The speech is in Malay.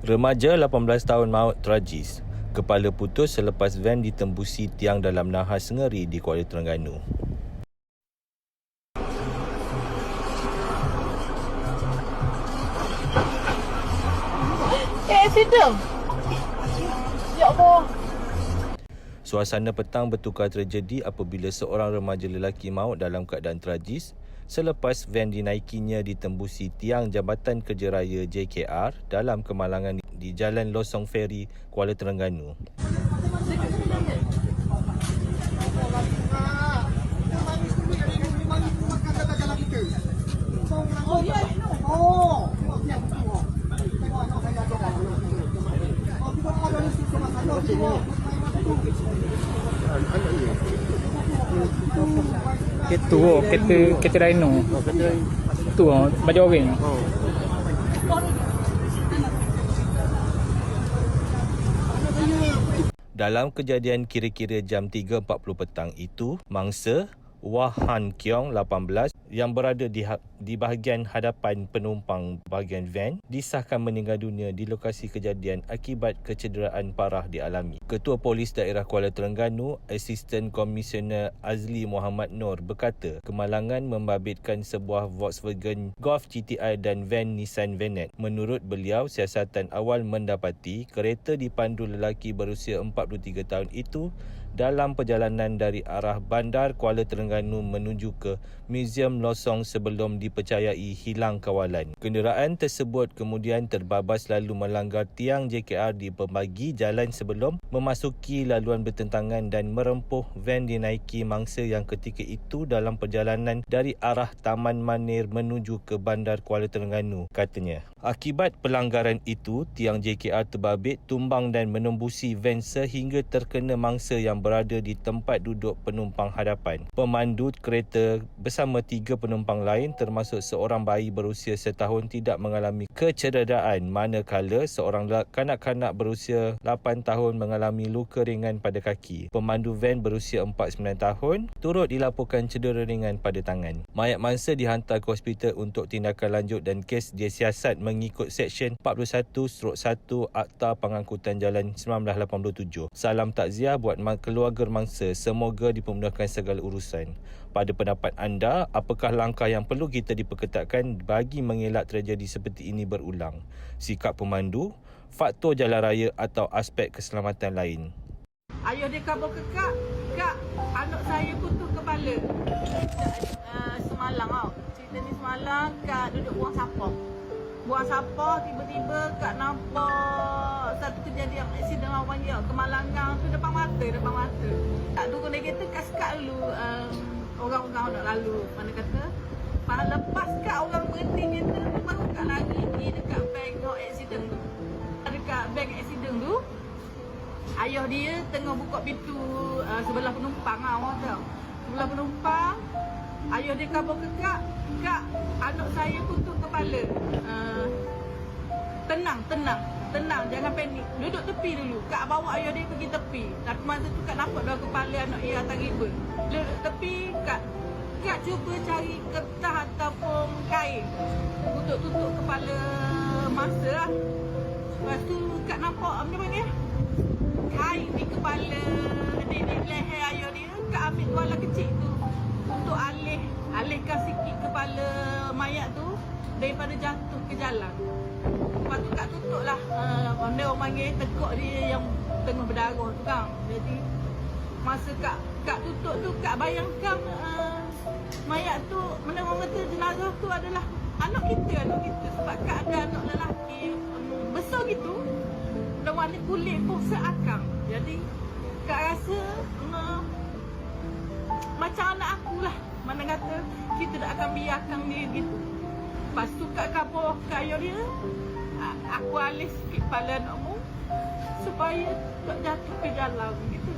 Remaja 18 tahun maut tragis. Kepala putus selepas van ditembusi tiang dalam nahas ngeri di Kuala Terengganu. Accident. Ya Allah. Suasana petang bertukar terjadi apabila seorang remaja lelaki maut dalam keadaan tragis selepas van dinaikinya ditembusi tiang Jabatan Kerja Raya JKR dalam kemalangan di Jalan Losong Ferry, Kuala Terengganu. Kereta Rhino. Tu baju orang. Dalam kejadian kira-kira jam 3.40 petang itu, mangsa Wah Han Keong 18 yang berada di bahagian hadapan penumpang bahagian van disahkan meninggal dunia di lokasi kejadian akibat kecederaan parah dialami. Ketua Polis Daerah Kuala Terengganu, Asisten Komisioner Azli Muhammad Noor berkata, kemalangan membabitkan sebuah Volkswagen Golf GTI dan van Nissan Venet. Menurut beliau, siasatan awal mendapati kereta dipandu lelaki berusia 43 tahun itu dalam perjalanan dari arah bandar Kuala Terengganu menuju ke Museum Losong sebelum dipercayai hilang kawalan. Kenderaan tersebut kemudian terbabas lalu melanggar tiang JKR di pembagi jalan sebelum memasuki laluan bertentangan dan merempuh van dinaiki mangsa yang ketika itu dalam perjalanan dari arah Taman Manir menuju ke bandar Kuala Terengganu, katanya. Akibat pelanggaran itu, tiang JKR terbabit, tumbang dan menembusi van sehingga terkena mangsa yang berada di tempat duduk penumpang hadapan. Pemandu kereta bersama 3 penumpang lain termasuk seorang bayi berusia setahun tidak mengalami kecederaan, manakala seorang kanak-kanak berusia 8 tahun mengalami luka ringan pada kaki. Pemandu van berusia 49 tahun turut dilaporkan cedera ringan pada tangan. Mayat mangsa dihantar ke hospital untuk tindakan lanjut dan kes disiasat mengikut Seksyen 41/1 Akta Pengangkutan Jalan 1987. Salam takziah buat keluarga mangsa, semoga dipermudahkan segala urusan. Pada pendapat anda, apakah langkah yang perlu kita diperketatkan bagi mengelak tragedi seperti ini berulang? Sikap pemandu, faktor jalan raya atau aspek keselamatan lain? Ayah dia kabur ke kak, anak saya putus kepala. Semalam tau, cerita ni semalam kak duduk buang sampah, tiba-tiba kak nampak satu kejadian aksiden lawan dia, kemalangan tu depan mata. Kak turun dari kereta, kak sekat dulu orang-orang nak lalu. Mana kata, lepas kak orang berhenti kereta, baru kak lari pergi dekat bank aksiden tu. Dekat bank aksiden tu, ayah dia tengah buka pintu sebelah penumpang orang tahu. Sebelah penumpang, ayah dia kabur ke kak, anak saya putus kepala. Tenang, jangan panik. Duduk tepi dulu. Kak bawa ayah dia pergi tepi. Tapi masa tu kak nampak dah kepala anak dia atas riba. Duduk tepi, kak cuba cari kertas ataupun kain untuk tutup kepala mangsa lah. Lepas tu kak nampak macam mana? Kain di kepala, di leher ayah dia. Kak ambil kuala kecil tu untuk alihkan sikit kepala mayat tu daripada jatuh ke jalan. Lepas tu kak tutup lah. Benda orang panggil tekuk dia yang tengah berdarah tu kan. Jadi masa kak tutup tu, kak bayangkan mayat tu, mana orang kata jenazah tu adalah anak kita. Sebab kak ada anak lelaki besar gitu, dan warna kulit pun seakang. Jadi kak rasa macam anak aku lah. Mana kata kita tak akan biarkan dia gitu. Lepas tu kak kabur kat ayah dia, aku alis sikit kepala anakmu supaya tak jatuh ke jalan gitu.